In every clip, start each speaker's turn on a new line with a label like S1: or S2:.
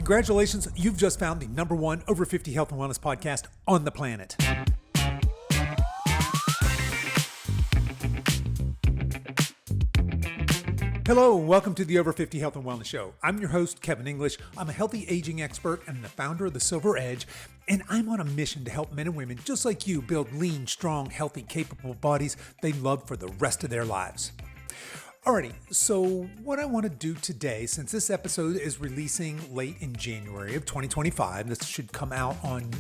S1: Congratulations, you've just found the #1 over 50 health and wellness podcast on the planet. Hello, and welcome to the Over 50 Health and Wellness Show. I'm your host, Kevin English. I'm a healthy aging expert and the founder of The Silver Edge, and I'm on a mission to help men and women just like you build lean, strong, healthy, capable bodies they love for the rest of their lives. Alrighty, so what I want to do today, since this episode is releasing late in January of 2025, this should come out on,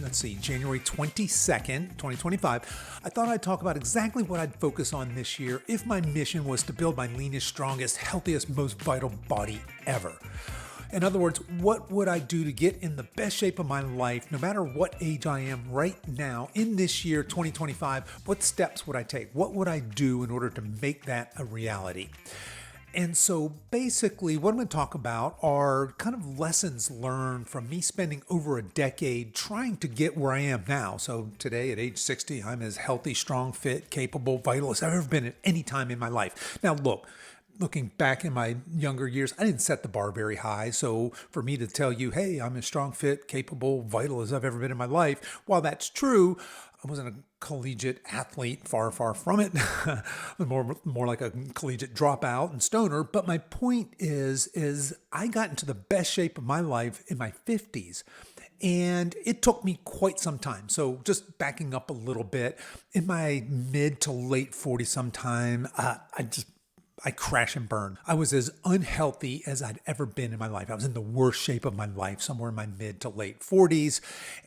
S1: January 22nd, 2025, I thought I'd talk about exactly what I'd focus on this year if my mission was to build my leanest, strongest, healthiest, most vital body ever. In other words, what would I do to get in the best shape of my life, no matter what age I am right now in this year, 2025? What steps would I take? What would I do in order to make that a reality? And so basically what I'm going to talk about are kind of lessons learned from me spending over a decade trying to get where I am now. So today at age 60, I'm as healthy, strong, fit, capable, vital as I've ever been at any time in my life. Now looking back in my younger years, I didn't set the bar very high. So for me to tell you, hey, I'm as strong, fit, capable, vital as I've ever been in my life, while that's true, I wasn't a collegiate athlete, far from it. more like a collegiate dropout and stoner. But my point is I got into the best shape of my life in my 50s. And it took me quite some time. So just backing up a little bit, in my mid to late 40s sometime, I crash and burn. I was as unhealthy as I'd ever been in my life. I was in the worst shape of my life, somewhere in my mid to late 40s.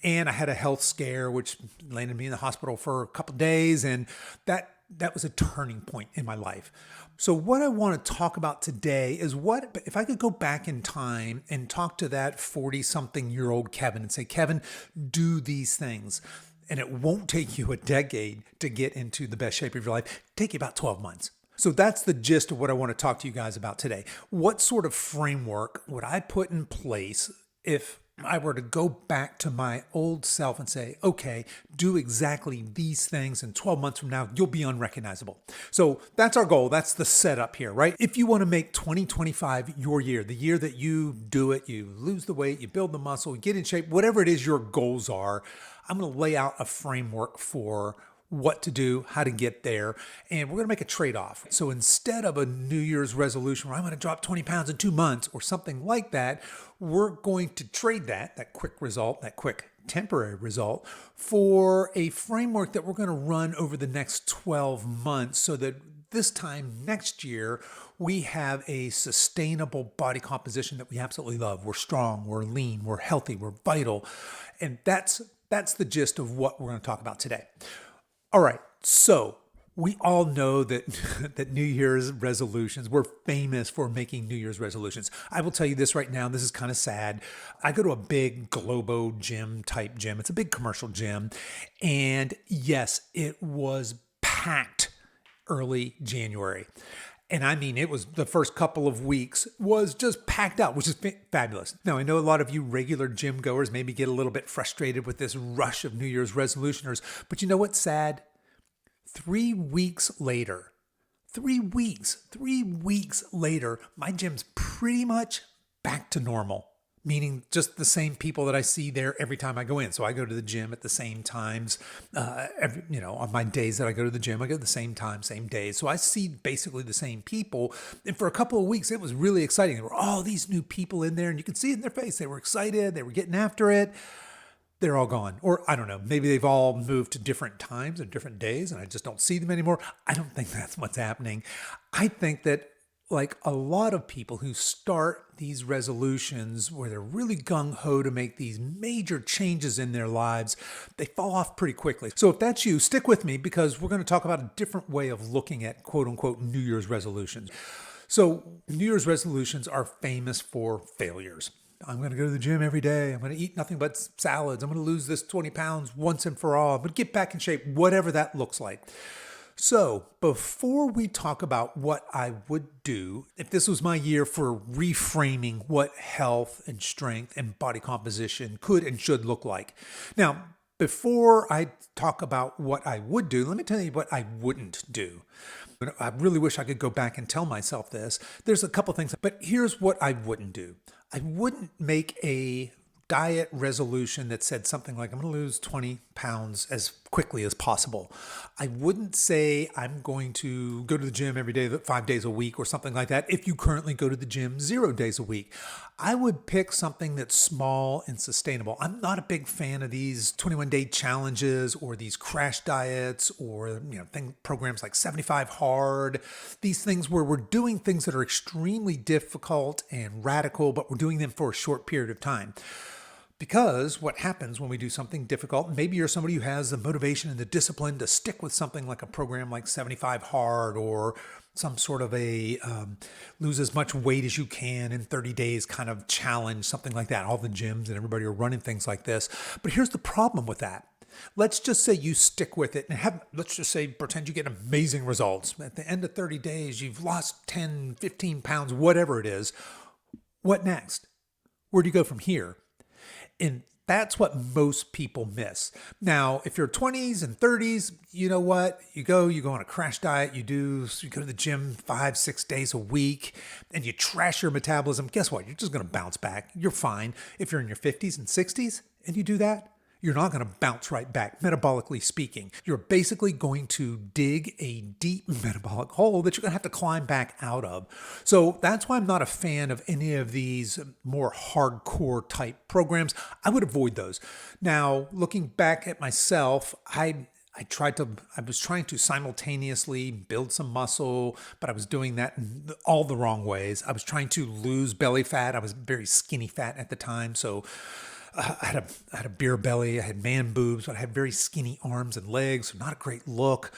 S1: And I had a health scare, which landed me in the hospital for a couple of days. And that was a turning point in my life. So what I want to talk about today is what if I could go back in time and talk to that 40-something-year-old Kevin and say, Kevin, do these things. And it won't take you a decade to get into the best shape of your life. It'll take you about 12 months. So that's the gist of what I want to talk to you guys about today. What sort of framework would I put in place if I were to go back to my old self and say, okay, do exactly these things, and 12 months from now, you'll be unrecognizable. So that's our goal. That's the setup here, right? If you want to make 2025 your year, the year that you do it, you lose the weight, you build the muscle, you get in shape, whatever it is your goals are, I'm going to lay out a framework for what to do, how to get there, and we're going to make a trade-off. So instead of a New Year's resolution where I'm going to drop 20 pounds in 2 months or something like that, we're going to trade that quick result, that quick temporary result, for a framework that we're going to run over the next 12 months so that this time next year, we have a sustainable body composition that we absolutely love. We're strong, we're lean, we're healthy, we're vital, and that's the gist of what we're going to talk about today. All right, so we all know that that New Year's resolutions, we're famous for making New Year's resolutions. I will tell you this right now, this is kind of sad. I go to a big Globo gym type gym. It's a big commercial gym. And yes, it was packed early January. And I mean, it was the first couple of weeks was just packed out, which is fabulous. Now, I know a lot of you regular gym goers maybe get a little bit frustrated with this rush of New Year's resolutioners, but you know what's sad? 3 weeks later, my gym's pretty much back to normal. Meaning just the same people that I see there every time I go in. So I go to the gym at the same times. On my days that I go to the gym, I go at the same time, same days. So I see basically the same people. And for a couple of weeks, it was really exciting. There were all these new people in there, and you could see it in their face. They were excited. They were getting after it. They're all gone. Or I don't know, maybe they've all moved to different times or different days, and I just don't see them anymore. I don't think that's what's happening. I think that like a lot of people who start these resolutions where they're really gung-ho to make these major changes in their lives, they fall off pretty quickly. So if that's you, stick with me because we're going to talk about a different way of looking at quote-unquote New Year's resolutions. So New Year's resolutions are famous for failures. I'm going to go to the gym every day. I'm going to eat nothing but salads. I'm going to lose this 20 pounds once and for all. I'm going to get back in shape, whatever that looks like. So before we talk about what I would do, if this was my year for reframing what health and strength and body composition could and should look like. Now, before I talk about what I would do, let me tell you what I wouldn't do. I really wish I could go back and tell myself this. There's a couple things, but here's what I wouldn't do. I wouldn't make a diet resolution that said something like, I'm going to lose 20 pounds as quickly as possible. I wouldn't say I'm going to go to the gym every day, 5 days a week or something like that. If you currently go to the gym 0 days a week, I would pick something that's small and sustainable. I'm not a big fan of these 21-day challenges or these crash diets or programs like 75 Hard, these things where we're doing things that are extremely difficult and radical, but we're doing them for a short period of time. Because what happens when we do something difficult, maybe you're somebody who has the motivation and the discipline to stick with something like a program like 75 Hard or some sort of a lose as much weight as you can in 30 days kind of challenge, something like that. All the gyms and everybody are running things like this. But here's the problem with that. Let's just say you stick with it and let's just say, pretend you get amazing results. At the end of 30 days, you've lost 10, 15 pounds, whatever it is. What next? Where do you go from here? And that's what most people miss. Now, if you're 20s and 30s, you know what? You go on a crash diet, you go to the gym 5-6 days a week, and you trash your metabolism. Guess what? You're just going to bounce back. You're fine. If you're in your 50s and 60s and you do that, you're not going to bounce right back, metabolically speaking. You're basically going to dig a deep metabolic hole that you're going to have to climb back out of. So that's why I'm not a fan of any of these more hardcore type programs. I would avoid those. Now, looking back at myself, I was trying to simultaneously build some muscle, but I was doing that in all the wrong ways. I was trying to lose belly fat. I was very skinny fat at the time. So I had a beer belly, I had man boobs, but I had very skinny arms and legs, so not a great look.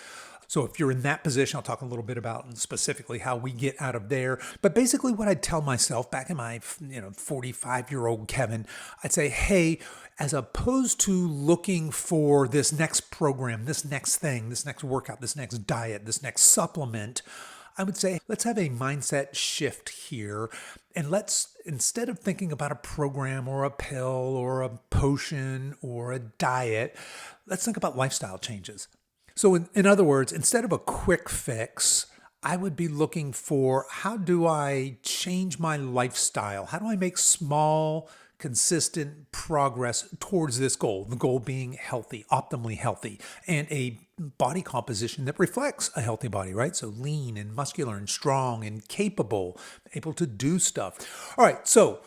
S1: So if you're in that position, I'll talk a little bit about specifically how we get out of there. But basically what I'd tell myself back in my 45-year-old Kevin, I'd say, hey, as opposed to looking for this next program, this next thing, this next workout, this next diet, this next supplement, I would say, let's have a mindset shift here. And let's, instead of thinking about a program or a pill or a potion or a diet, let's think about lifestyle changes. So in other words, instead of a quick fix, I would be looking for, how do I change my lifestyle? How do I make small, consistent progress towards this goal? The goal being healthy, optimally healthy, and a body composition that reflects a healthy body, right? So lean and muscular and strong and capable, able to do stuff. All right, so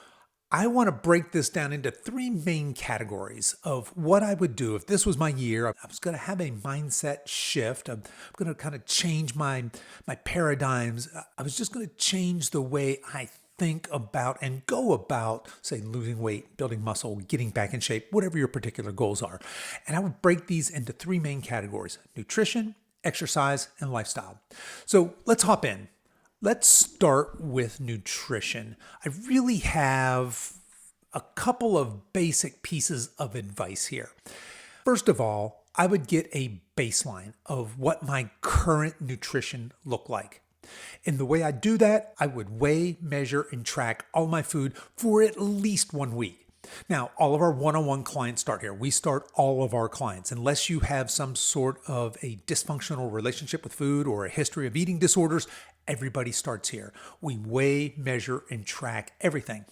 S1: I want to break this down into 3 main categories of what I would do if this was my year. I was going to have a mindset shift. I'm going to kind of change my paradigms. I was just going to change the way I think about and go about, say, losing weight, building muscle, getting back in shape, whatever your particular goals are. And I would break these into 3 main categories: nutrition, exercise, and lifestyle. So let's hop in. Let's start with nutrition. I really have a couple of basic pieces of advice here. First of all, I would get a baseline of what my current nutrition looked like. And the way I do that, I would weigh, measure, and track all my food for at least 1 week. Now, all of our one-on-one clients start here. We start all of our clients, unless you have some sort of a dysfunctional relationship with food or a history of eating disorders. Everybody starts here. We weigh, measure, and track everything.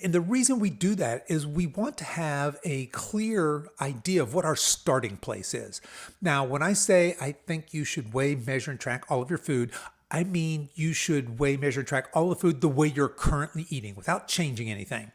S1: And the reason we do that is we want to have a clear idea of what our starting place is. Now, when I say I think you should weigh, measure, and track all of your food, I mean you should weigh, measure, and track all the food the way you're currently eating without changing anything.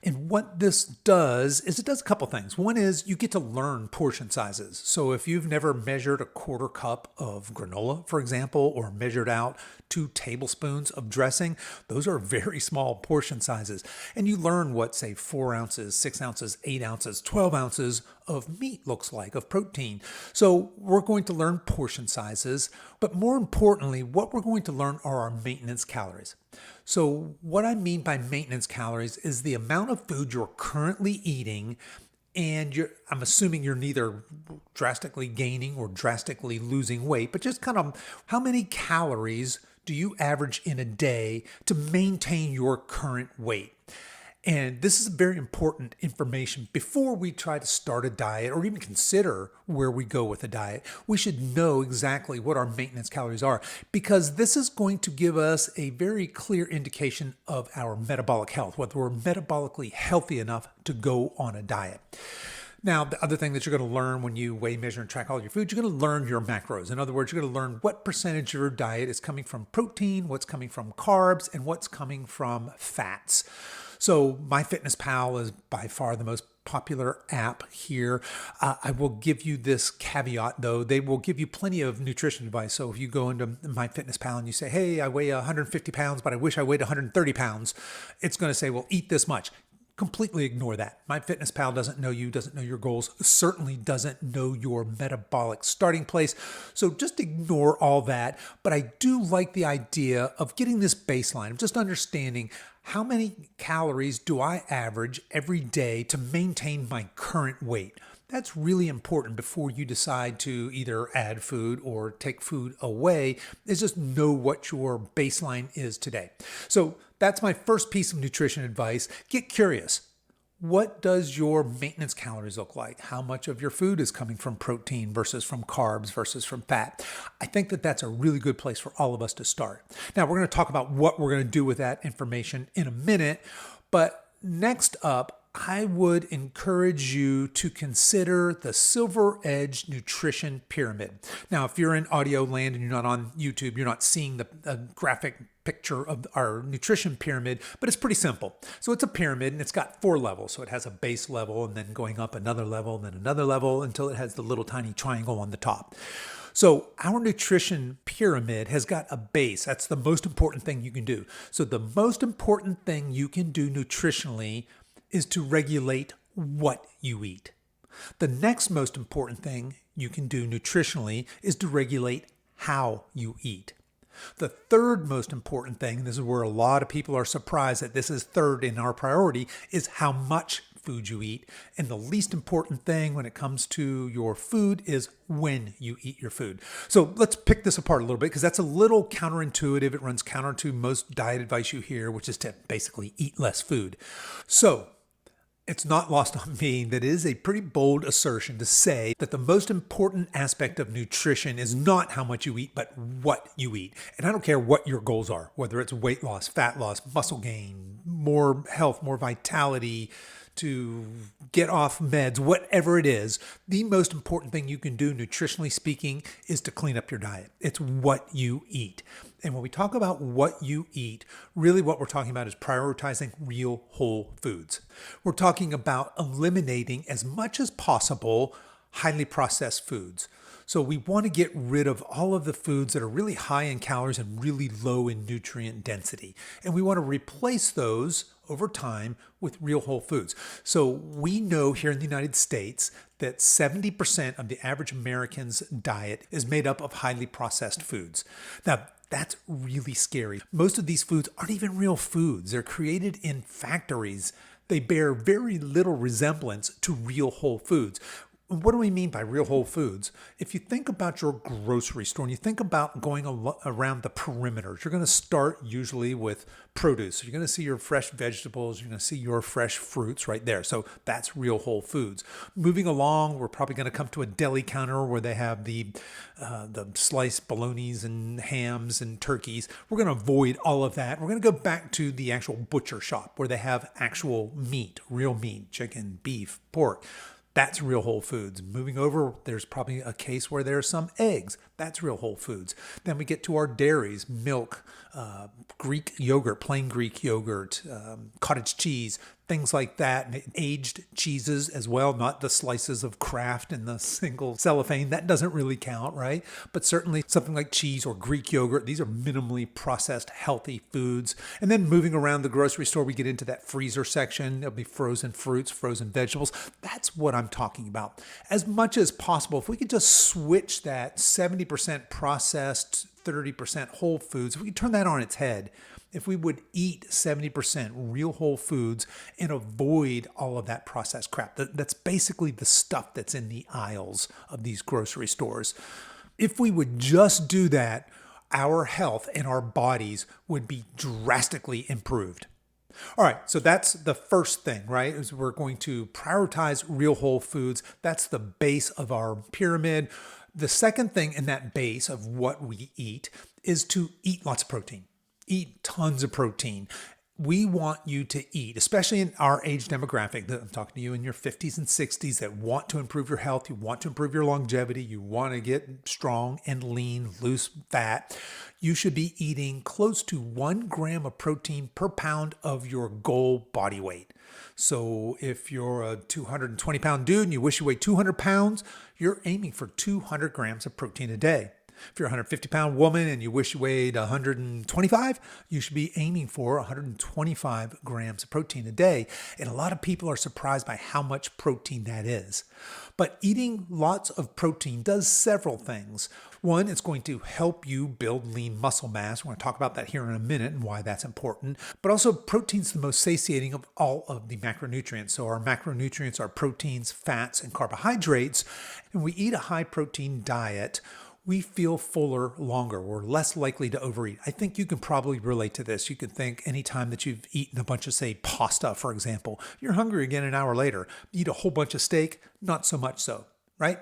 S1: And what this does is it does a couple things. One is you get to learn portion sizes. So if you've never measured a 1/4 cup of granola, for example, or measured out 2 tablespoons of dressing, those are very small portion sizes. And you learn what, say, 4 ounces, 6 ounces, 8 ounces, 12 ounces of meat looks like, of protein. So we're going to learn portion sizes, but more importantly, what we're going to learn are our maintenance calories. So what I mean by maintenance calories is the amount of food you're currently eating, and I'm assuming you're neither drastically gaining or drastically losing weight, but just kind of how many calories do you average in a day to maintain your current weight? And this is very important information before we try to start a diet or even consider where we go with a diet. We should know exactly what our maintenance calories are, because this is going to give us a very clear indication of our metabolic health, whether we're metabolically healthy enough to go on a diet. Now, the other thing that you're going to learn when you weigh, measure, and track all your food, you're going to learn your macros. In other words, you're going to learn what percentage of your diet is coming from protein, what's coming from carbs, and what's coming from fats. So MyFitnessPal is by far the most popular app here. I will give you this caveat though. They will give you plenty of nutrition advice. So if you go into MyFitnessPal and you say, hey, I weigh 150 pounds, but I wish I weighed 130 pounds, it's going to say, well, eat this much. Completely ignore that. MyFitnessPal doesn't know you, doesn't know your goals, certainly doesn't know your metabolic starting place. So just ignore all that. But I do like the idea of getting this baseline, of just understanding how many calories do I average every day to maintain my current weight. That's really important before you decide to either add food or take food away, is just know what your baseline is today. So that's my first piece of nutrition advice. Get curious. What does your maintenance calories look like? How much of your food is coming from protein versus from carbs versus from fat? I think that that's a really good place for all of us to start. Now, we're going to talk about what we're going to do with that information in a minute, but next up, I would encourage you to consider the Silver Edge Nutrition Pyramid. Now, if you're in audio land and you're not on YouTube, you're not seeing the graphic picture of our nutrition pyramid, but it's pretty simple. So it's a pyramid and it's got 4 levels. So it has a base level and then going up another level and then another level until it has the little tiny triangle on the top. So our nutrition pyramid has got a base. That's the most important thing you can do. So the most important thing you can do nutritionally is to regulate what you eat. The next most important thing you can do nutritionally is to regulate how you eat. The third most important thing, and this is where a lot of people are surprised that this is third in our priority, is how much food you eat. And the least important thing when it comes to your food is when you eat your food. So let's pick this apart a little bit because that's a little counterintuitive. It runs counter to most diet advice you hear, which is to basically eat less food. So it's not lost on me that it is a pretty bold assertion to say that the most important aspect of nutrition is not how much you eat, but what you eat. And I don't care what your goals are, whether it's weight loss, fat loss, muscle gain, more health, more vitality, to get off meds, whatever it is, the most important thing you can do, nutritionally speaking, is to clean up your diet. It's what you eat. And when we talk about what you eat, really what we're talking about is prioritizing real whole foods. We're talking about eliminating as much as possible highly processed foods. So we want to get rid of all of the foods that are really high in calories and really low in nutrient density. And we want to replace those over time with real whole foods. So we know here in the United States that 70% of the average American's diet is made up of highly processed foods. Now, that's really scary. Most of these foods aren't even real foods. They're created in factories. They bear very little resemblance to real whole foods. What do we mean by real whole foods? If you think about your grocery store and you think about going around the perimeters, you're going to start usually with produce. You're going to see your fresh vegetables. You're going to see your fresh fruits right there. So that's real whole foods. Moving along, we're probably going to come to a deli counter where they have the sliced bolognas and hams and turkeys. We're going to avoid all of that. We're going to go back to the actual butcher shop where they have actual meat, real meat, chicken, beef, pork. That's real whole foods. Moving over, there's probably a case where there's some eggs. That's real whole foods. Then we get to our dairies, milk, Greek yogurt, plain Greek yogurt, cottage cheese, things like that. And aged cheeses as well, not the slices of Kraft in the single cellophane. That doesn't really count, right? But certainly something like cheese or Greek yogurt, these are minimally processed, healthy foods. And then moving around the grocery store, we get into that freezer section. There'll be frozen fruits, frozen vegetables. That's what I'm talking about. As much as possible, if we could just switch that 70% processed, 30% whole foods, if we could turn that on its head, if we would eat 70% real whole foods and avoid all of that processed crap. That's basically the stuff that's in the aisles of these grocery stores. If we would just do that, our health and our bodies would be drastically improved. All right, so that's the first thing, right? Is we're going to prioritize real whole foods. That's the base of our pyramid. The second thing in that base of what we eat is to eat lots of protein. Eat tons of protein. We want you to eat, especially in our age demographic. I'm talking to you in your 50s and 60s that want to improve your health, you want to improve your longevity, you want to get strong and lean, lose fat. You should be eating close to 1 gram of protein per pound of your goal body weight. So if you're a 220 pound dude and you wish you weighed 200 pounds, you're aiming for 200 grams of protein a day. If you're a 150 pound woman and you wish you weighed 125, you should be aiming for 125 grams of protein a day. And a lot of people are surprised by how much protein that is. But eating lots of protein does several things. One, it's going to help you build lean muscle mass. We're going to talk about that here in a minute and why that's important. But also, protein's the most satiating of all of the macronutrients. So our macronutrients are proteins, fats, and carbohydrates. And we eat a high protein diet, we feel fuller longer. We're less likely to overeat. I think you can probably relate to this. You can think anytime that you've eaten a bunch of, say, pasta, for example, you're hungry again an hour later. Eat a whole bunch of steak, not so much so, right?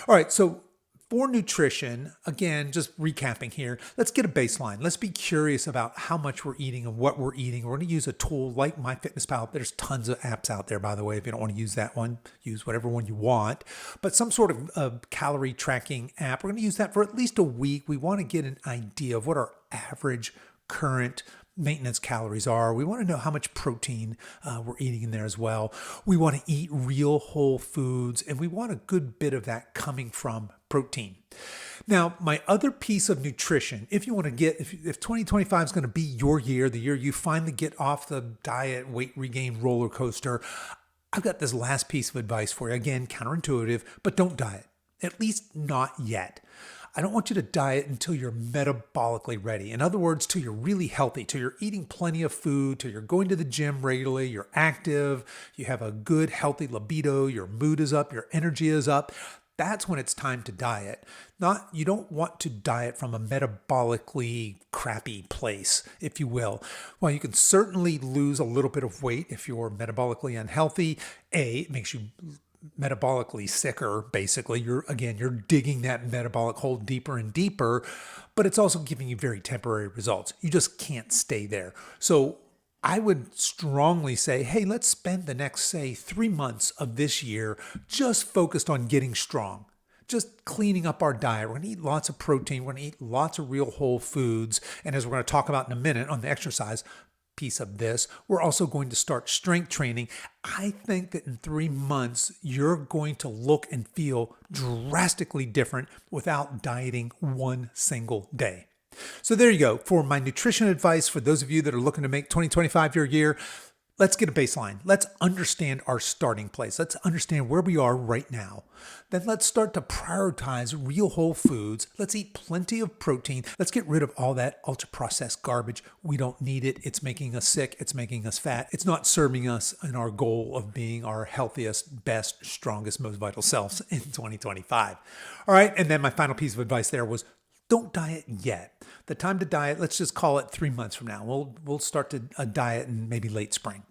S1: All right, so for nutrition, again, just recapping here, let's get a baseline. Let's be curious about how much we're eating and what we're eating. We're going to use a tool like MyFitnessPal. There's tons of apps out there, by the way. If you don't want to use that one, use whatever one you want. But some sort of calorie tracking app, we're going to use that for at least a week. We want to get an idea of what our average current maintenance calories are. We want to know how much protein we're eating in there as well. We want to eat real whole foods, and we want a good bit of that coming from protein. Now, my other piece of nutrition, if you want to get, if 2025 is going to be your year, the year you finally get off the diet weight regain roller coaster, I've got this last piece of advice for you. Again, counterintuitive, but don't diet, at least not yet. I don't want you to diet until you're metabolically ready. In other words, till you're really healthy, till you're eating plenty of food, till you're going to the gym regularly, you're active, you have a good, healthy libido, your mood is up, your energy is up. That's when it's time to diet. You don't want to diet from a metabolically crappy place, if you will. Well, you can certainly lose a little bit of weight if you're metabolically unhealthy. It makes you metabolically sicker, basically. You're digging that metabolic hole deeper and deeper, but it's also giving you very temporary results. You just can't stay there. So I would strongly say, hey, let's spend the next, say, 3 months of this year just focused on getting strong, just cleaning up our diet. We're going to eat lots of protein. We're going to eat lots of real whole foods. And as we're going to talk about in a minute on the exercise piece of this, we're also going to start strength training. I think that in 3 months, you're going to look and feel drastically different without dieting one single day. So there you go. For my nutrition advice, for those of you that are looking to make 2025 your year, let's get a baseline. Let's understand our starting place. Let's understand where we are right now. Then let's start to prioritize real whole foods. Let's eat plenty of protein. Let's get rid of all that ultra-processed garbage. We don't need it. It's making us sick. It's making us fat. It's not serving us in our goal of being our healthiest, best, strongest, most vital selves in 2025. All right. And then my final piece of advice there was don't diet yet. The time to diet, let's just call it 3 months from now. We'll start a diet in maybe late spring.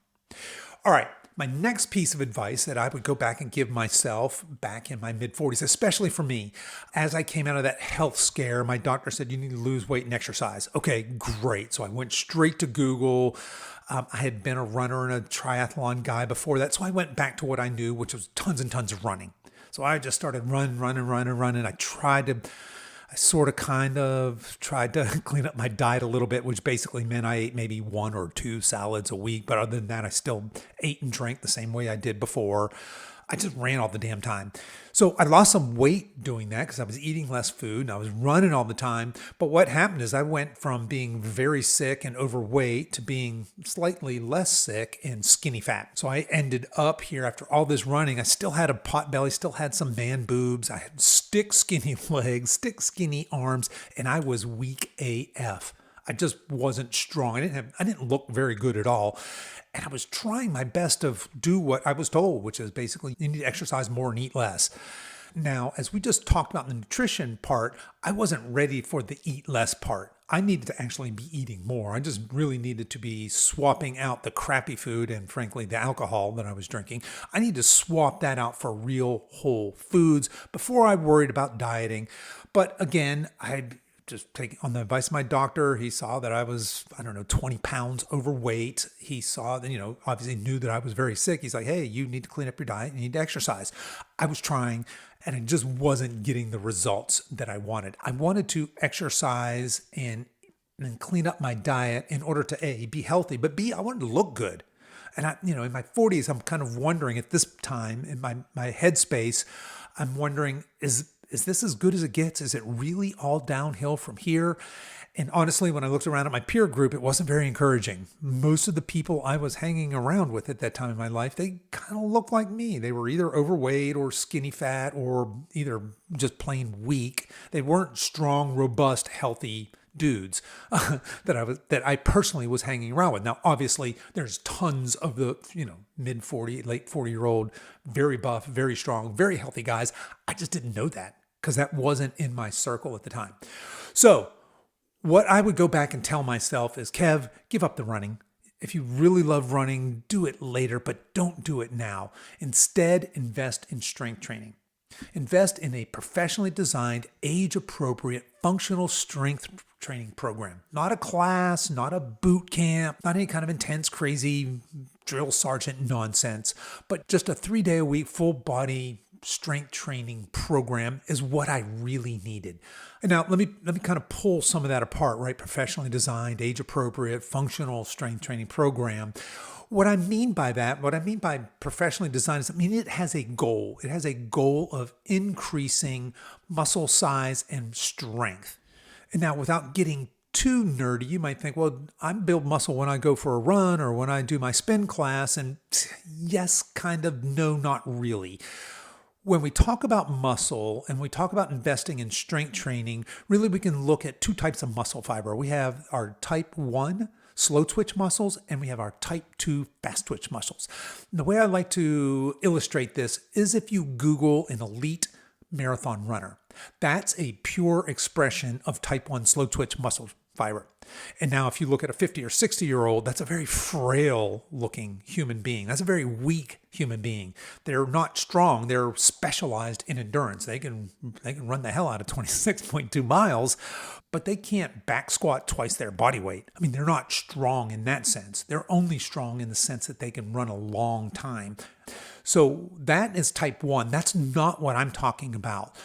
S1: All right. My next piece of advice that I would go back and give myself back in my mid-40s, especially for me, as I came out of that health scare, my doctor said, you need to lose weight and exercise. Okay, great. So I went straight to Google. I had been a runner and a triathlon guy before that. So I went back to what I knew, which was tons and tons of running. So I just started running. I sort of kind of tried to clean up my diet a little bit, which basically meant I ate maybe 1 or 2 salads a week. But other than that, I still ate and drank the same way I did before. I just ran all the damn time. So I lost some weight doing that because I was eating less food and I was running all the time. But what happened is I went from being very sick and overweight to being slightly less sick and skinny fat. So I ended up here after all this running. I still had a pot belly, still had some man boobs. I had stick skinny legs, stick skinny arms, and I was weak AF. I just wasn't strong. I didn't look very good at all. And I was trying my best to do what I was told, which is basically you need to exercise more and eat less. Now, as we just talked about the nutrition part, I wasn't ready for the eat less part. I needed to actually be eating more. I just really needed to be swapping out the crappy food and, frankly, the alcohol that I was drinking. I need to swap that out for real whole foods before I worried about dieting. But again, I just take on the advice of my doctor. He saw that I was, 20 pounds overweight. He saw that, obviously knew that I was very sick. He's like, hey, you need to clean up your diet. You need to exercise. I was trying and it just wasn't getting the results that I wanted. I wanted to exercise and clean up my diet in order to A, be healthy, but B, I wanted to look good. And in my 40s, I'm kind of wondering at this time in my headspace, I'm wondering, is this as good as it gets? Is it really all downhill from here? And honestly, when I looked around at my peer group, it wasn't very encouraging. Most of the people I was hanging around with at that time in my life, they kind of looked like me. They were either overweight or skinny fat or either just plain weak. They weren't strong, robust, healthy dudes that I personally was hanging around with. Now, obviously, there's tons of the mid 40, late 40-year-old, very buff, very strong, very healthy guys. I just didn't know that because that wasn't in my circle at the time. So what I would go back and tell myself is, Kev, give up the running. If you really love running, do it later, but don't do it now. Instead, invest in strength training. Invest in a professionally designed, age-appropriate, functional strength training program. Not a class, not a boot camp, not any kind of intense, crazy drill sergeant nonsense, but just a 3-day-a-week full-body strength training program is what I really needed. And now let me kind of pull some of that apart, right? Professionally designed, age-appropriate, functional strength training program. What I mean by professionally designed is, it has a goal. It has a goal of increasing muscle size and strength. And now, without getting too nerdy, you might think, well, I build muscle when I go for a run or when I do my spin class. And yes, kind of, no, not really. When we talk about muscle and we talk about investing in strength training, really we can look at two types of muscle fiber. We have our type 1 slow twitch muscles, and we have our type 2 fast twitch muscles. And the way I like to illustrate this is if you Google an elite marathon runner, that's a pure expression of type 1 slow twitch muscle fiber. And now if you look at a 50 or 60-year-old, that's a very frail looking human being. That's a very weak human being. They're not strong. They're specialized in endurance. They can run the hell out of 26.2 miles, but they can't back squat twice their body weight. They're not strong in that sense. They're only strong in the sense that they can run a long time. So that is type 1. That's not what I'm talking about.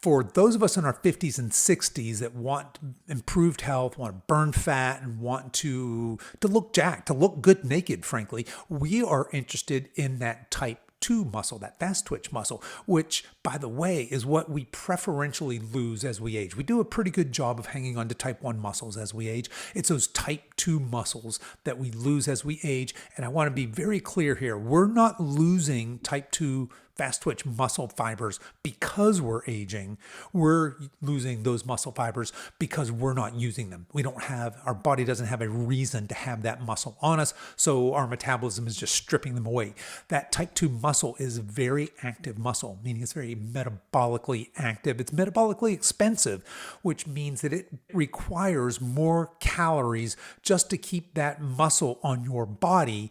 S1: For those of us in our 50s and 60s that want improved health, want to burn fat, and want to look jacked, to look good naked, frankly, we are interested in that type 2 muscle, that fast twitch muscle, which, by the way, is what we preferentially lose as we age. We do a pretty good job of hanging on to type 1 muscles as we age. It's those type 2 muscles that we lose as we age. And I want to be very clear here. We're not losing type 2 fast twitch muscle fibers because we're aging. We're losing those muscle fibers because we're not using them. Our body doesn't have a reason to have that muscle on us, so our metabolism is just stripping them away. That type 2 muscle is very active muscle, meaning it's very metabolically active. It's metabolically expensive, which means that it requires more calories just to keep that muscle on your body.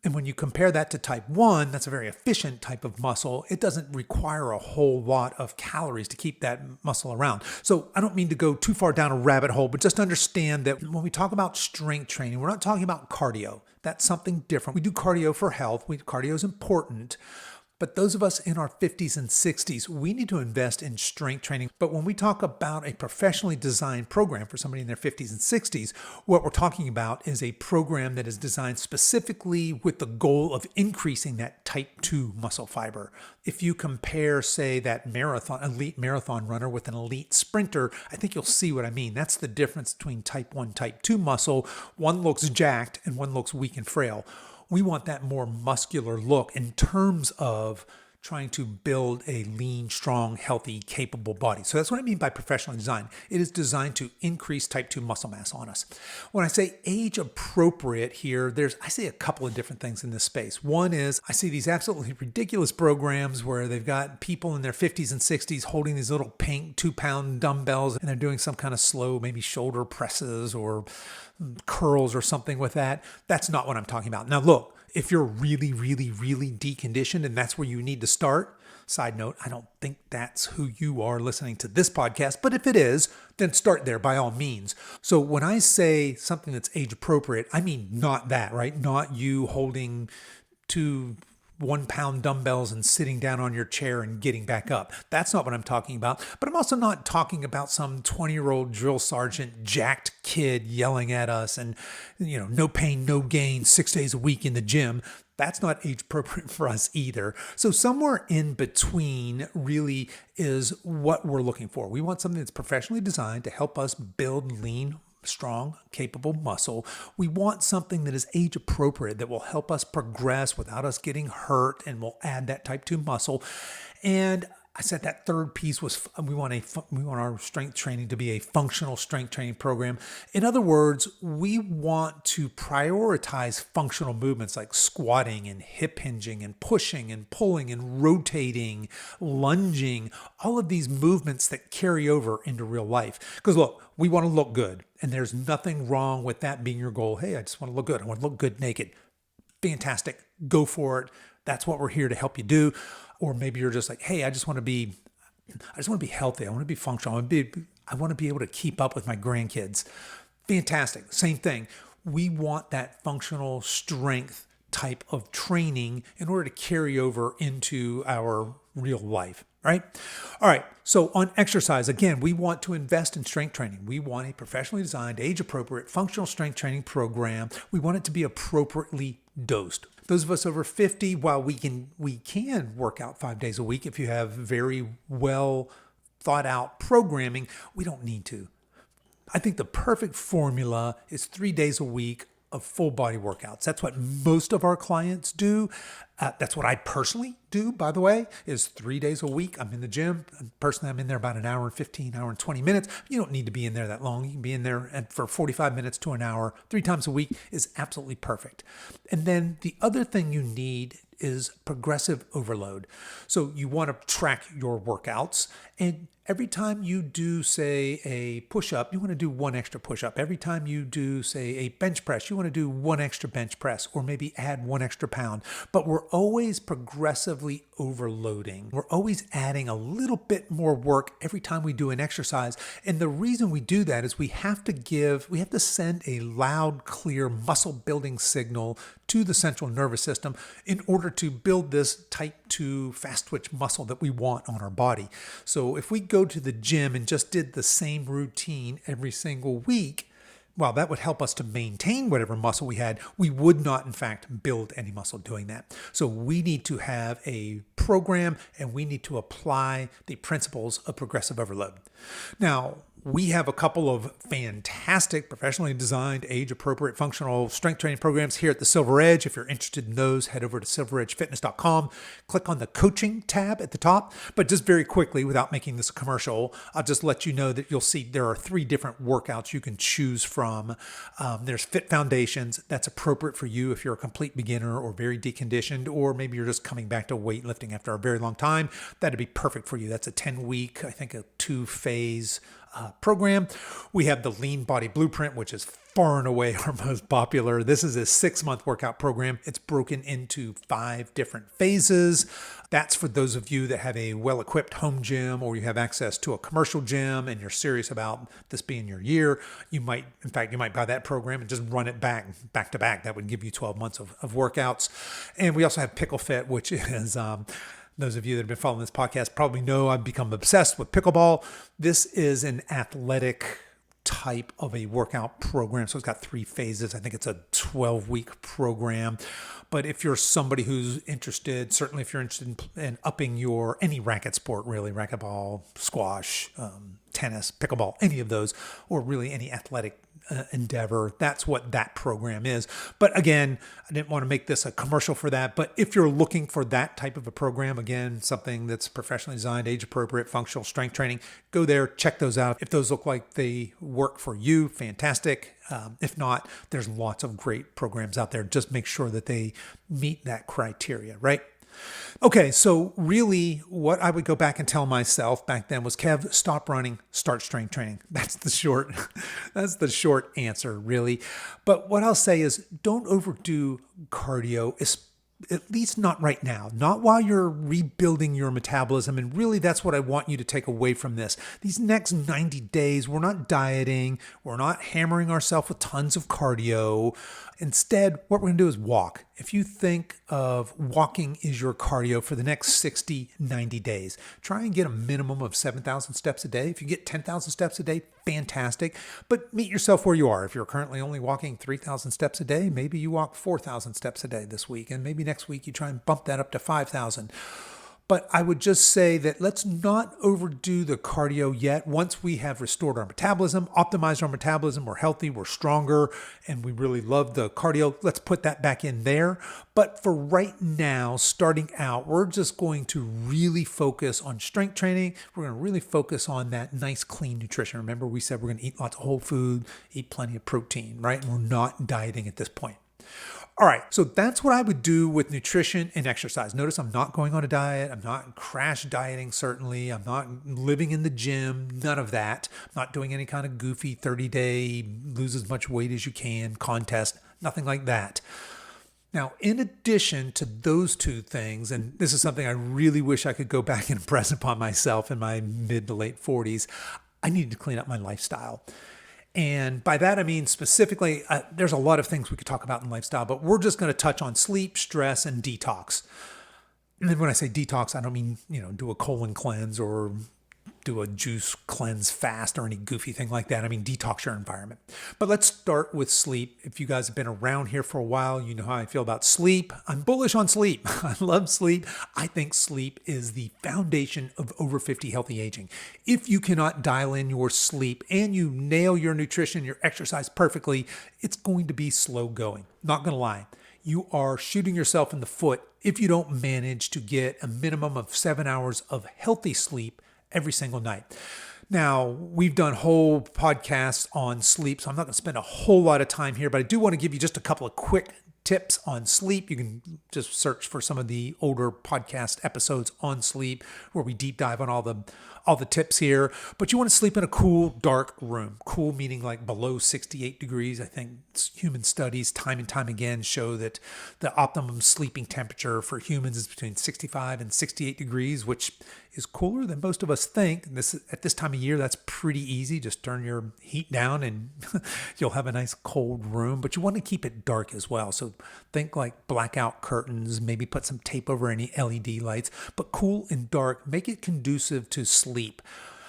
S1: And when you compare that to type 1, that's a very efficient type of muscle. It doesn't require a whole lot of calories to keep that muscle around. So I don't mean to go too far down a rabbit hole, but just understand that when we talk about strength training, we're not talking about cardio. That's something different. We do cardio for health. Cardio is important. But those of us in our 50s and 60s, we need to invest in strength training. But when we talk about a professionally designed program for somebody in their 50s and 60s, what we're talking about is a program that is designed specifically with the goal of increasing that type 2 muscle fiber. If you compare, say, that elite marathon runner with an elite sprinter, I think you'll see what I mean. That's the difference between type 1, type 2 muscle. One looks jacked and one looks weak and frail. We want that more muscular look in terms of trying to build a lean, strong, healthy, capable body. So that's what I mean by professionally designed. It is designed to increase type 2 muscle mass on us. When I say age appropriate here, I see a couple of different things in this space. One is I see these absolutely ridiculous programs where they've got people in their 50s and 60s holding these little pink 2-pound dumbbells, and they're doing some kind of slow, maybe shoulder presses or curls or something with that. That's not what I'm talking about. Now look, if you're really, really, really deconditioned and that's where you need to start, side note, I don't think that's who you are listening to this podcast, but if it is, then start there by all means. So when I say something that's age appropriate, I mean not that, right? Not you holding 2 1-pound dumbbells and sitting down on your chair and getting back up. That's not what I'm talking about. But I'm also not talking about some 20-year-old drill sergeant, jacked kid yelling at us and, no pain, no gain, 6 days a week in the gym. That's not age appropriate for us either. So somewhere in between really is what we're looking for. We want something that's professionally designed to help us build lean, strong, capable muscle. We want something that is age appropriate, that will help us progress without us getting hurt, and will add that type 2 muscle. And I said that third piece was we want our strength training to be a functional strength training program. In other words, we want to prioritize functional movements like squatting and hip hinging and pushing and pulling and rotating, lunging, all of these movements that carry over into real life. Because look, we want to look good, and there's nothing wrong with that being your goal. Hey, I just want to look good. I want to look good naked. Fantastic. Go for it. That's what we're here to help you do. Or maybe you're just like, hey, I just want to be healthy. I want to be functional. I want to be able to keep up with my grandkids. Fantastic. Same thing. We want that functional strength type of training in order to carry over into our real life, right? All right. So on exercise, again, we want to invest in strength training. We want a professionally designed, age-appropriate, functional strength training program. We want it to be appropriately dosed. Those of us over 50, while we can work out 5 days a week if you have very well thought out programming, we don't need to. I think the perfect formula is 3 days a week of full body workouts. That's what most of our clients do. That's what I personally do, by the way, is 3 days a week. I'm in the gym. Personally, I'm in there about an hour and 15, hour and 20 minutes. You don't need to be in there that long. You can be in there for 45 minutes to an hour, 3 times a week is absolutely perfect. And then the other thing you need is progressive overload. So you want to track your workouts, and every time you do, say, a push-up, you want to do 1 extra push-up. Every time you do, say, a bench press, you want to do 1 extra bench press, or maybe add 1 extra pound. But we're always progressively overloading. We're always adding a little bit more work every time we do an exercise. And the reason we do that is we have to send a loud, clear muscle building signal to the central nervous system in order to build this type 2 fast twitch muscle that we want on our body. So if we go to the gym and just did the same routine every single week, while that would help us to maintain whatever muscle we had, we would not, in fact, build any muscle doing that. So we need to have a program, and we need to apply the principles of progressive overload. Now, we have a couple of fantastic, professionally designed, age-appropriate, functional strength training programs here at the Silver Edge. If you're interested in those, head over to silveredgefitness.com. Click on the coaching tab at the top. But just very quickly, without making this a commercial, I'll just let you know that you'll see there are 3 different workouts you can choose from. There's Fit Foundations. That's appropriate for you if you're a complete beginner or very deconditioned, or maybe you're just coming back to weightlifting after a very long time. That'd be perfect for you. That's a 10-week, I think a 2-phase program. We have the Lean Body Blueprint, which is far and away our most popular. This is a 6-month workout program. It's broken into 5 different phases. That's for those of you that have a well-equipped home gym, or you have access to a commercial gym and you're serious about this being your year. You might buy that program and just run it back to back. That would give you 12 months of workouts. And we also have Pickle Fit, which is those of you that have been following this podcast probably know I've become obsessed with pickleball. This is an athletic type of a workout program. So it's got 3 phases. I think it's a 12-week program. But if you're somebody who's interested, certainly if you're interested in upping your any racket sport, really, racquetball, squash, tennis, pickleball, any of those, or really any athletic endeavor. That's what that program is. But again, I didn't want to make this a commercial for that. But if you're looking for that type of a program, again, something that's professionally designed, age appropriate, functional strength training, go there, check those out. If those look like they work for you, fantastic. If not, there's lots of great programs out there. Just make sure that they meet that criteria, right? Okay, so really what I would go back and tell myself back then was, Kev, stop running, start strength training. That's the short answer, really. But what I'll say is don't overdo cardio, at least not right now, not while you're rebuilding your metabolism. And really, that's what I want you to take away from this. These next 90 days, we're not dieting. We're not hammering ourselves with tons of cardio. Instead, what we're going to do is walk. If you think of walking is your cardio for the next 60, 90 days, try and get a minimum of 7,000 steps a day. If you get 10,000 steps a day, fantastic. But meet yourself where you are. If you're currently only walking 3,000 steps a day, maybe you walk 4,000 steps a day this week. And maybe next week you try and bump that up to 5,000. But I would just say that let's not overdo the cardio yet. Once we have restored our metabolism, optimized our metabolism, we're healthy, we're stronger, and we really love the cardio, let's put that back in there. But for right now, starting out, we're just going to really focus on strength training. We're going to really focus on that nice, clean nutrition. Remember, we said we're going to eat lots of whole food, eat plenty of protein, right? And we're not dieting at this point. All right, so that's what I would do with nutrition and exercise. Notice I'm not going on a diet. I'm not crash dieting, certainly. I'm not living in the gym, none of that. I'm not doing any kind of goofy 30-day lose as much weight as you can contest, nothing like that. Now, in addition to those two things, and this is something I really wish I could go back and impress upon myself in my mid to late 40s, I needed to clean up my lifestyle. And by that, I mean specifically, there's a lot of things we could talk about in lifestyle, but we're just going to touch on sleep, stress, and detox. And then when I say detox, I don't mean, do a colon cleanse or do a juice cleanse fast or any goofy thing like that. I mean, detox your environment. But let's start with sleep. If you guys have been around here for a while, you know how I feel about sleep. I'm bullish on sleep. I love sleep. I think sleep is the foundation of over 50 healthy aging. If you cannot dial in your sleep and you nail your nutrition, your exercise perfectly, it's going to be slow going. Not going to lie. You are shooting yourself in the foot if you don't manage to get a minimum of 7 hours of healthy sleep every single night. Now, we've done whole podcasts on sleep, so I'm not going to spend a whole lot of time here, but I do want to give you just a couple of quick tips on sleep. You can just search for some of the older podcast episodes on sleep where we deep dive on all the tips here. But you want to sleep in a cool, dark room. Cool meaning like below 68 degrees. I think human studies time and time again show that the optimum sleeping temperature for humans is between 65 and 68 degrees, which is cooler than most of us think. At this time of year, that's pretty easy. Just turn your heat down and you'll have a nice cold room, but you want to keep it dark as well. So think like blackout curtains, maybe put some tape over any LED lights, but cool and dark, make it conducive to sleep.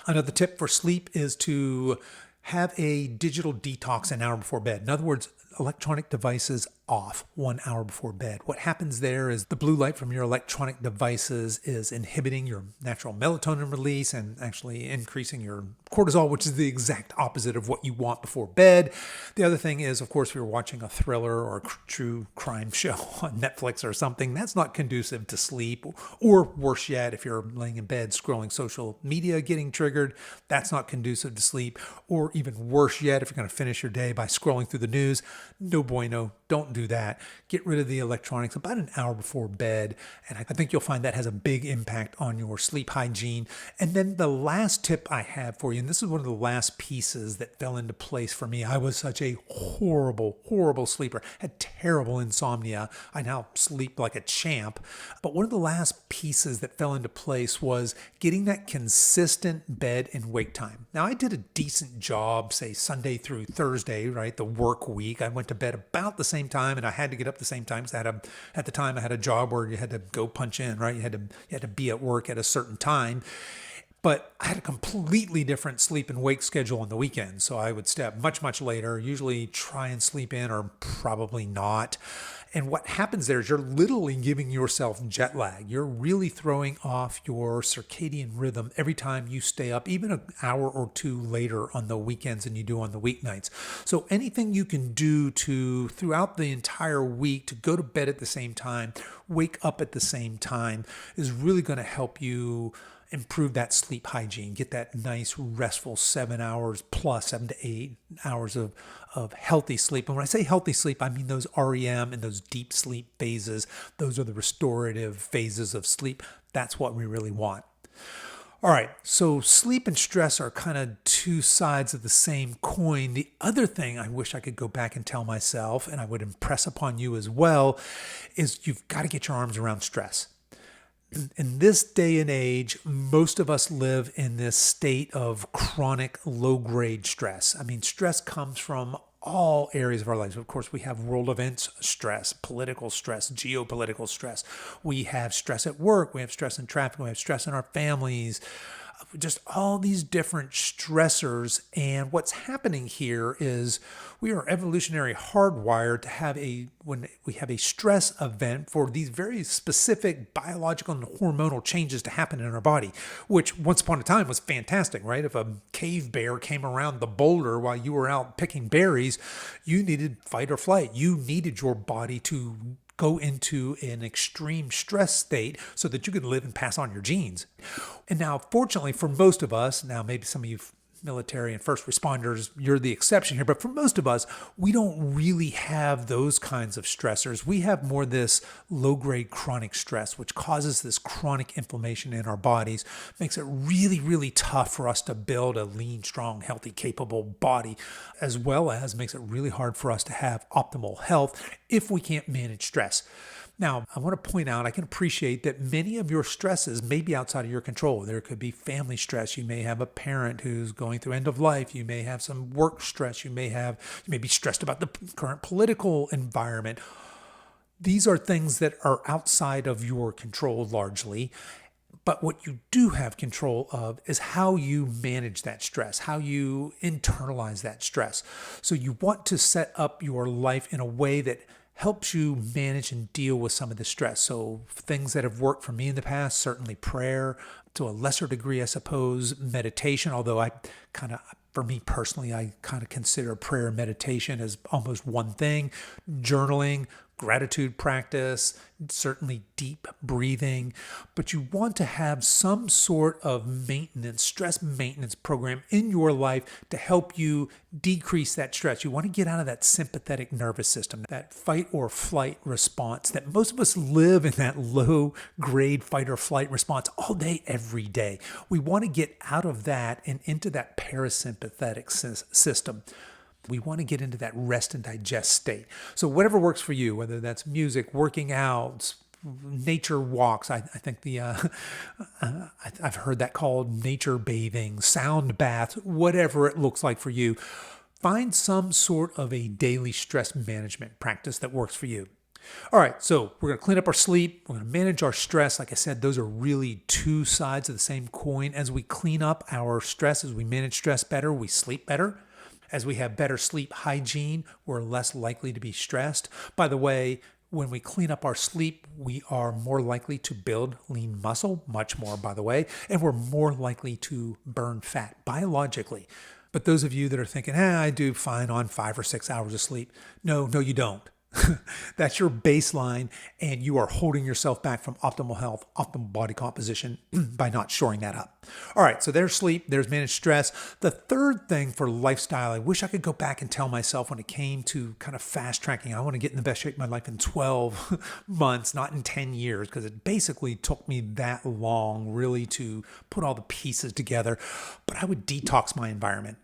S1: Another tip for sleep is to have a digital detox an hour before bed. In other words, electronic devices off 1 hour before bed. What happens there is the blue light from your electronic devices is inhibiting your natural melatonin release and actually increasing your cortisol, which is the exact opposite of what you want before bed. The other thing is, of course, if you're watching a thriller or a true crime show on Netflix or something, that's not conducive to sleep. Or worse yet, if you're laying in bed scrolling social media, getting triggered, that's not conducive to sleep. Or even worse yet, if you're going to finish your day by scrolling through the news, no bueno, don't do that. Get rid of the electronics about an hour before bed. And I think you'll find that has a big impact on your sleep hygiene. And then the last tip I have for you, and this is one of the last pieces that fell into place for me. I was such a horrible, horrible sleeper, had terrible insomnia. I now sleep like a champ. But one of the last pieces that fell into place was getting that consistent bed and wake time. Now, I did a decent job, say Sunday through Thursday, right? The work week. I went to bed about the same time and I had to get up the same time because at the time I had a job where you had to go punch in, right? You had to be at work at a certain time. But I had a completely different sleep and wake schedule on the weekends. So I would stay up much, much later, usually try and sleep in or probably not. And what happens there is you're literally giving yourself jet lag. You're really throwing off your circadian rhythm every time you stay up, even an hour or two later on the weekends than you do on the weeknights. So anything you can do to, throughout the entire week, to go to bed at the same time, wake up at the same time, is really going to help you improve that sleep hygiene, get that nice restful 7 hours plus 7 to 8 hours of healthy sleep. And when I say healthy sleep, I mean those REM and those deep sleep phases. Those are the restorative phases of sleep. That's what we really want. All right, so sleep and stress are kind of two sides of the same coin. The other thing I wish I could go back and tell myself, and I would impress upon you as well, is you've got to get your arms around stress. In this day and age, most of us live in this state of chronic low-grade stress. I mean, stress comes from all areas of our lives. Of course, we have world events stress, political stress, geopolitical stress. We have stress at work. We have stress in traffic. We have stress in our families. Just all these different stressors. And what's happening here is we are evolutionary hardwired to have when we have a stress event for these very specific biological and hormonal changes to happen in our body, which once upon a time was fantastic, right? If a cave bear came around the boulder while you were out picking berries, you needed fight or flight. You needed your body to go into an extreme stress state so that you could live and pass on your genes. And now, fortunately for most of us, now maybe some of you military and first responders, you're the exception here, but for most of us, we don't really have those kinds of stressors. We have more this low-grade chronic stress, which causes this chronic inflammation in our bodies, makes it really, really tough for us to build a lean, strong, healthy, capable body, as well as makes it really hard for us to have optimal health if we can't manage stress. Now, I want to point out, I can appreciate that many of your stresses may be outside of your control. There could be family stress. You may have a parent who's going through end of life. You may have some work stress. You may be stressed about the current political environment. These are things that are outside of your control largely. But what you do have control of is how you manage that stress, how you internalize that stress. So you want to set up your life in a way that helps you manage and deal with some of the stress. So things that have worked for me in the past, certainly prayer, to a lesser degree, I suppose, meditation, although for me personally, I kind of consider prayer and meditation as almost one thing. Journaling, gratitude practice, certainly deep breathing, but you want to have some sort of stress maintenance program in your life to help you decrease that stress. You want to get out of that sympathetic nervous system, that fight or flight response that most of us live in, that low grade fight or flight response all day, every day. We want to get out of that and into that parasympathetic system. We want to get into that rest and digest state. So whatever works for you, whether that's music, working out, nature walks. I think I've heard that called nature bathing, sound bath, whatever it looks like for you. Find some sort of a daily stress management practice that works for you. All right, so we're going to clean up our sleep. We're going to manage our stress. Like I said, those are really two sides of the same coin. As we clean up our stress, as we manage stress better, we sleep better. As we have better sleep hygiene, we're less likely to be stressed. By the way, when we clean up our sleep, we are more likely to build lean muscle, much more, by the way, and we're more likely to burn fat biologically. But those of you that are thinking, I do fine on 5 or 6 hours of sleep. No, you don't. That's your baseline, and you are holding yourself back from optimal health, optimal body composition by not shoring that up. All right, so there's sleep, there's managed stress. The third thing for lifestyle, I wish I could go back and tell myself when it came to kind of fast tracking, I want to get in the best shape of my life in 12 months, not in 10 years, because it basically took me that long really to put all the pieces together. But I would detox my environment.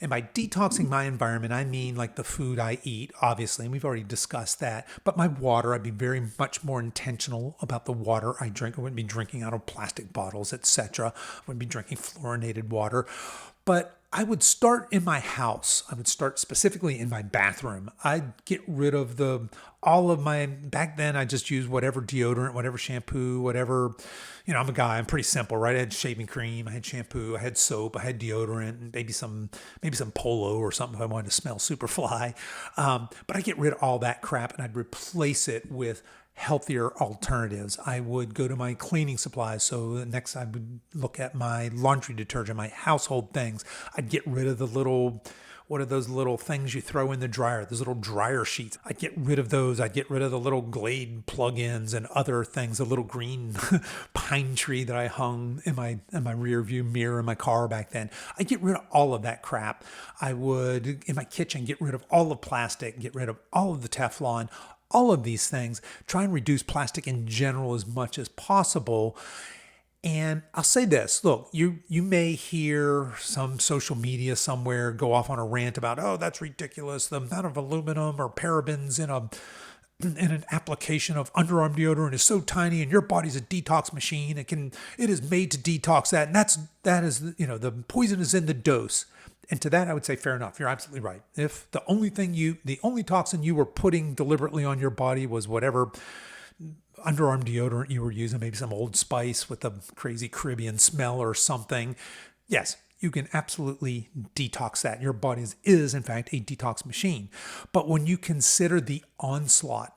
S1: And by detoxing my environment, I mean like the food I eat, obviously, and we've already discussed that. But my water, I'd be very much more intentional about the water I drink. I wouldn't be drinking out of plastic bottles, etc. I wouldn't be drinking fluorinated water. But I would start in my house. I would start specifically in my bathroom. I'd get rid of back then I just used whatever deodorant, whatever shampoo, whatever, I'm a guy, I'm pretty simple, right? I had shaving cream, I had shampoo, I had soap, I had deodorant, and maybe some Polo or something if I wanted to smell super fly. But I get rid of all that crap and I'd replace it with healthier alternatives. I would go to my cleaning supplies. So next I would look at my laundry detergent, my household things. I'd get rid of what are those little things you throw in the dryer? Those little dryer sheets. I'd get rid of those. I'd get rid of the little Glade plug-ins and other things, the little green pine tree that I hung in my rear view mirror in my car back then. I'd get rid of all of that crap. I would, in my kitchen, get rid of all the plastic, get rid of all of the Teflon, all of these things, try and reduce plastic in general as much as possible. And I'll say this, look, you may hear some social media somewhere go off on a rant about, oh, that's ridiculous. The amount of aluminum or parabens in an application of underarm deodorant is so tiny, and your body's a detox machine. It is made to detox that. And that is, the poison is in the dose. And to that, I would say, fair enough. You're absolutely right. If the only toxin you were putting deliberately on your body was whatever underarm deodorant you were using, maybe some Old Spice with a crazy Caribbean smell or something, yes, you can absolutely detox that. Your body is in fact, a detox machine. But when you consider the onslaught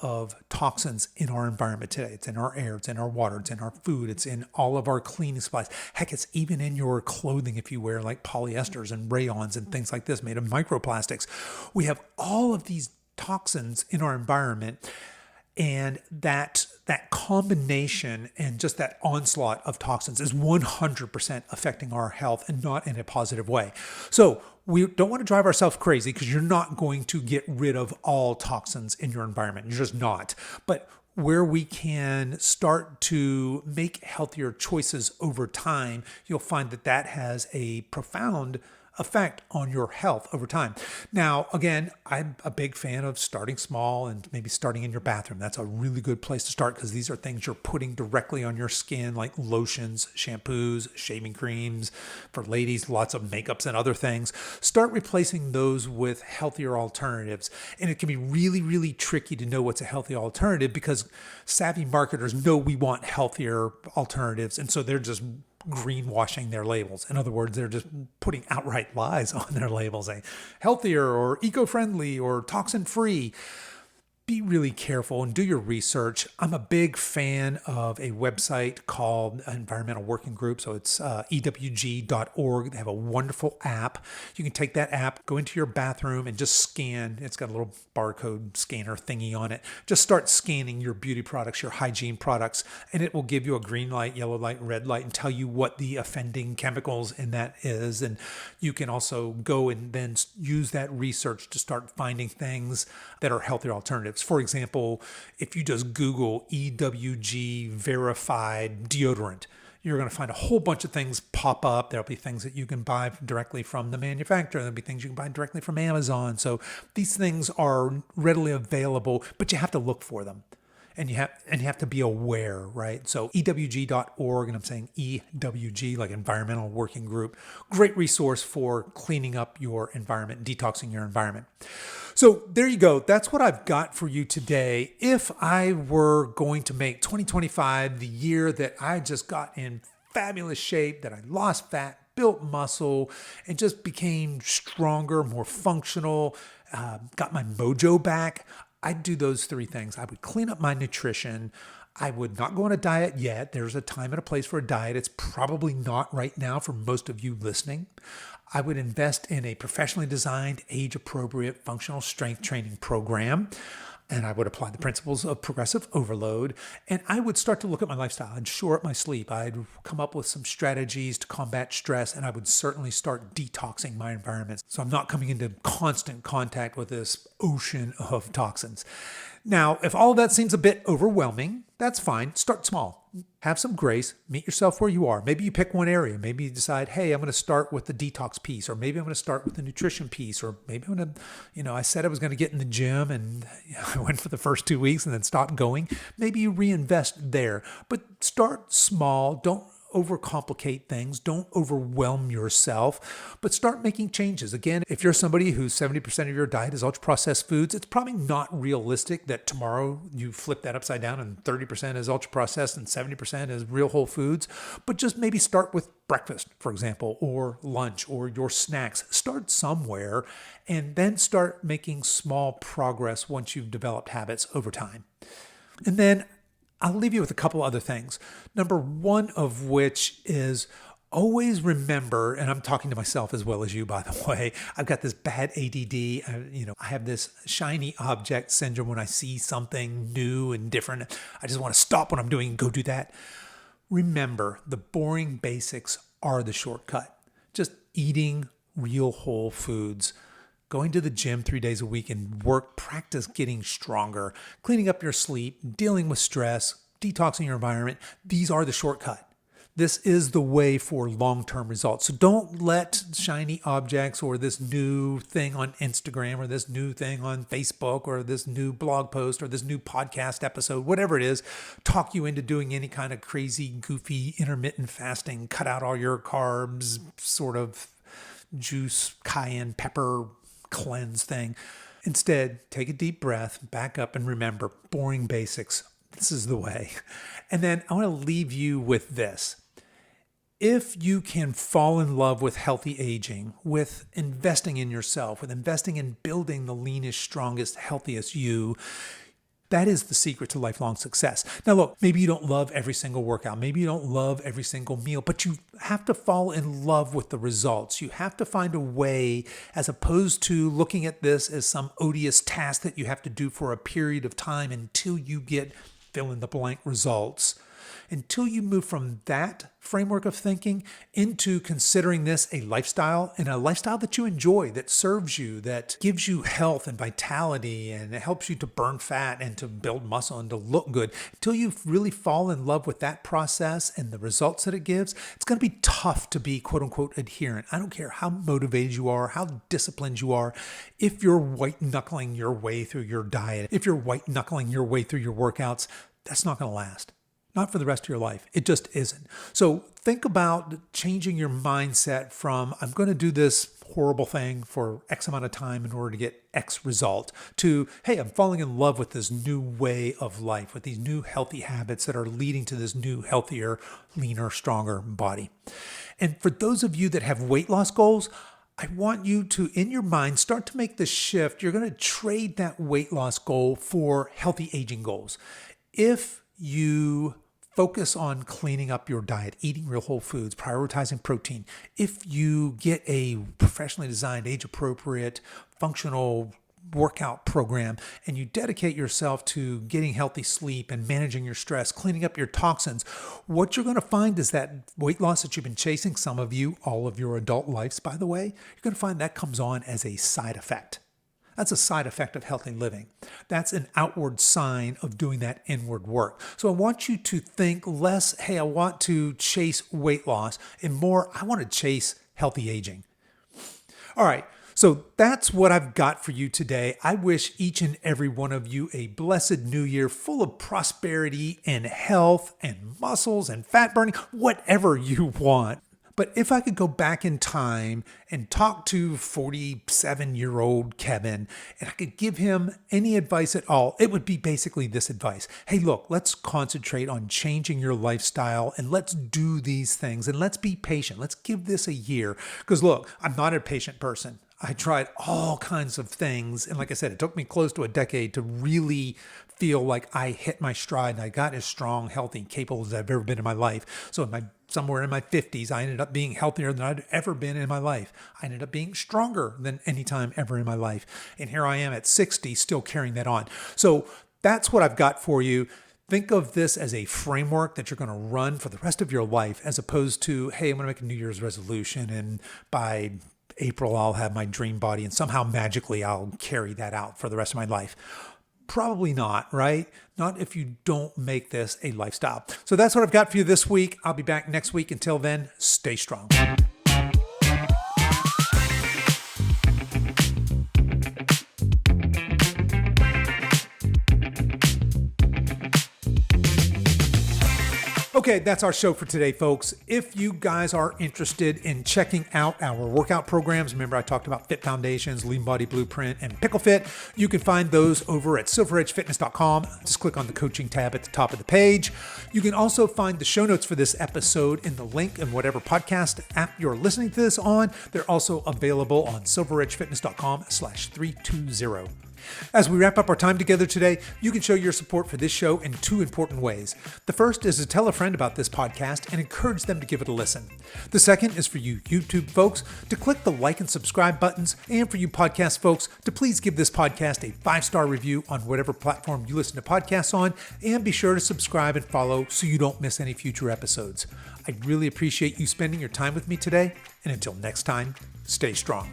S1: of toxins in our environment today. It's in our air, it's in our water, it's in our food, it's in all of our cleaning supplies. Heck, it's even in your clothing if you wear like polyesters and rayons and things like this made of microplastics. We have all of these toxins in our environment, and that combination and just that onslaught of toxins is 100% affecting our health, and not in a positive way. So we don't want to drive ourselves crazy, because you're not going to get rid of all toxins in your environment. You're just not. But where we can start to make healthier choices over time, you'll find that has a profound effect on your health over time. Now, again, I'm a big fan of starting small and maybe starting in your bathroom. That's a really good place to start, because these are things you're putting directly on your skin, like lotions, shampoos, shaving creams. For ladies, lots of makeups and other things. Start replacing those with healthier alternatives. And it can be really, really tricky to know what's a healthy alternative, because savvy marketers know we want healthier alternatives. And so they're just greenwashing their labels. In other words, they're just putting outright lies on their labels, saying healthier or eco-friendly or toxin-free. Be really careful and do your research. I'm a big fan of a website called Environmental Working Group. So it's ewg.org. They have a wonderful app. You can take that app, go into your bathroom, and just scan. It's got a little barcode scanner thingy on it. Just start scanning your beauty products, your hygiene products, and it will give you a green light, yellow light, red light, and tell you what the offending chemicals in that is. And you can also go and then use that research to start finding things that are healthier alternatives. For example, if you just Google EWG verified deodorant, you're going to find a whole bunch of things pop up. There'll be things that you can buy directly from the manufacturer. There'll be things you can buy directly from Amazon. So these things are readily available, but you have to look for them. And you have to be aware, right? So ewg.org, and I'm saying EWG, like Environmental Working Group. Great resource for cleaning up your environment, detoxing your environment. So there you go. That's what I've got for you today. If I were going to make 2025 the year that I just got in fabulous shape, that I lost fat, built muscle, and just became stronger, more functional, got my mojo back, I'd do those three things. I would clean up my nutrition. I would not go on a diet yet. There's a time and a place for a diet. It's probably not right now for most of you listening. I would invest in a professionally designed, age-appropriate functional strength training program. And I would apply the principles of progressive overload. And I would start to look at my lifestyle and shore up my sleep. I'd come up with some strategies to combat stress, and I would certainly start detoxing my environment. So I'm not coming into constant contact with this ocean of toxins. Now, if all of that seems a bit overwhelming, that's fine. Start small. Have some grace. Meet yourself where you are. Maybe you pick one area. Maybe you decide, hey, I'm going to start with the detox piece, or maybe I'm going to start with the nutrition piece, or maybe I'm going to, I said I was going to get in the gym and I went for the first 2 weeks and then stopped going. Maybe you reinvest there, but start small. Don't overcomplicate things. Don't overwhelm yourself, but start making changes. Again, if you're somebody who's 70% of your diet is ultra-processed foods, it's probably not realistic that tomorrow you flip that upside down and 30% is ultra-processed and 70% is real whole foods. But just maybe start with breakfast, for example, or lunch, or your snacks. Start somewhere and then start making small progress once you've developed habits over time. And then I'll leave you with a couple other things. Number one of which is always remember, and I'm talking to myself as well as you, by the way, I've got this bad ADD. I have this shiny object syndrome. When I see something new and different, I just want to stop what I'm doing and go do that. Remember, the boring basics are the shortcut. Just eating real whole foods, going to the gym 3 days a week and practice getting stronger, cleaning up your sleep, dealing with stress, detoxing your environment. These are the shortcut. This is the way for long-term results. So don't let shiny objects or this new thing on Instagram or this new thing on Facebook or this new blog post or this new podcast episode, whatever it is, talk you into doing any kind of crazy, goofy, intermittent fasting, cut out all your carbs, sort of juice, cayenne pepper cleanse thing. Instead, take a deep breath, back up, and remember, boring basics. This is the way. And then I want to leave you with this. If you can fall in love with healthy aging, with investing in yourself, with investing in building the leanest, strongest, healthiest you, that is the secret to lifelong success. Now, look, maybe you don't love every single workout. Maybe you don't love every single meal, but you have to fall in love with the results. You have to find a way, as opposed to looking at this as some odious task that you have to do for a period of time until you get fill-in-the-blank results. Until you move from that framework of thinking into considering this a lifestyle, and a lifestyle that you enjoy, that serves you, that gives you health and vitality, and it helps you to burn fat and to build muscle and to look good, until you really fall in love with that process and the results that it gives, it's going to be tough to be quote unquote adherent. I don't care how motivated you are, how disciplined you are. If you're white knuckling your way through your diet, if you're white knuckling your way through your workouts, that's not going to last. Not for the rest of your life. It just isn't. So think about changing your mindset from, I'm going to do this horrible thing for X amount of time in order to get X result, to, hey, I'm falling in love with this new way of life, with these new healthy habits that are leading to this new, healthier, leaner, stronger body. And for those of you that have weight loss goals, I want you to, in your mind, start to make the shift. You're going to trade that weight loss goal for healthy aging goals. If you focus on cleaning up your diet, eating real whole foods, prioritizing protein, if you get a professionally designed, age-appropriate, functional workout program, and you dedicate yourself to getting healthy sleep and managing your stress, cleaning up your toxins, what you're going to find is that weight loss that you've been chasing, some of you, all of your adult lives, by the way, you're going to find that comes on as a side effect. That's a side effect of healthy living. That's an outward sign of doing that inward work. So I want you to think less, hey, I want to chase weight loss, and more, I want to chase healthy aging. All right, so that's what I've got for you today. I wish each and every one of you a blessed new year full of prosperity and health and muscles and fat burning, whatever you want. But if I could go back in time and talk to 47-year-old Kevin, and I could give him any advice at all, it would be basically this advice. Hey, look, let's concentrate on changing your lifestyle, and let's do these things, and let's be patient. Let's give this a year. Because look, I'm not a patient person. I tried all kinds of things. And like I said, it took me close to a decade to really feel like I hit my stride and I got as strong, healthy, capable as I've ever been in my life. So somewhere in my 50s, I ended up being healthier than I'd ever been in my life. I ended up being stronger than any time ever in my life. And here I am at 60, still carrying that on. So that's what I've got for you. Think of this as a framework that you're going to run for the rest of your life, as opposed to, hey, I'm going to make a New Year's resolution, and by April, I'll have my dream body, and somehow magically I'll carry that out for the rest of my life. Probably not, right? Not if you don't make this a lifestyle. So that's what I've got for you this week. I'll be back next week. Until then, stay strong. Okay, that's our show for today, folks. If you guys are interested in checking out our workout programs, remember I talked about Fit Foundations, Lean Body Blueprint, and Pickle Fit. You can find those over at silveredgefitness.com. Just click on the coaching tab at the top of the page. You can also find the show notes for this episode in the link in whatever podcast app you're listening to this on. They're also available on silveredgefitness.com/320. As we wrap up our time together today, you can show your support for this show in two important ways. The first is to tell a friend about this podcast and encourage them to give it a listen. The second is for you YouTube folks to click the like and subscribe buttons, and for you podcast folks to please give this podcast a 5-star review on whatever platform you listen to podcasts on, and be sure to subscribe and follow so you don't miss any future episodes. I really appreciate you spending your time with me today, and until next time, stay strong.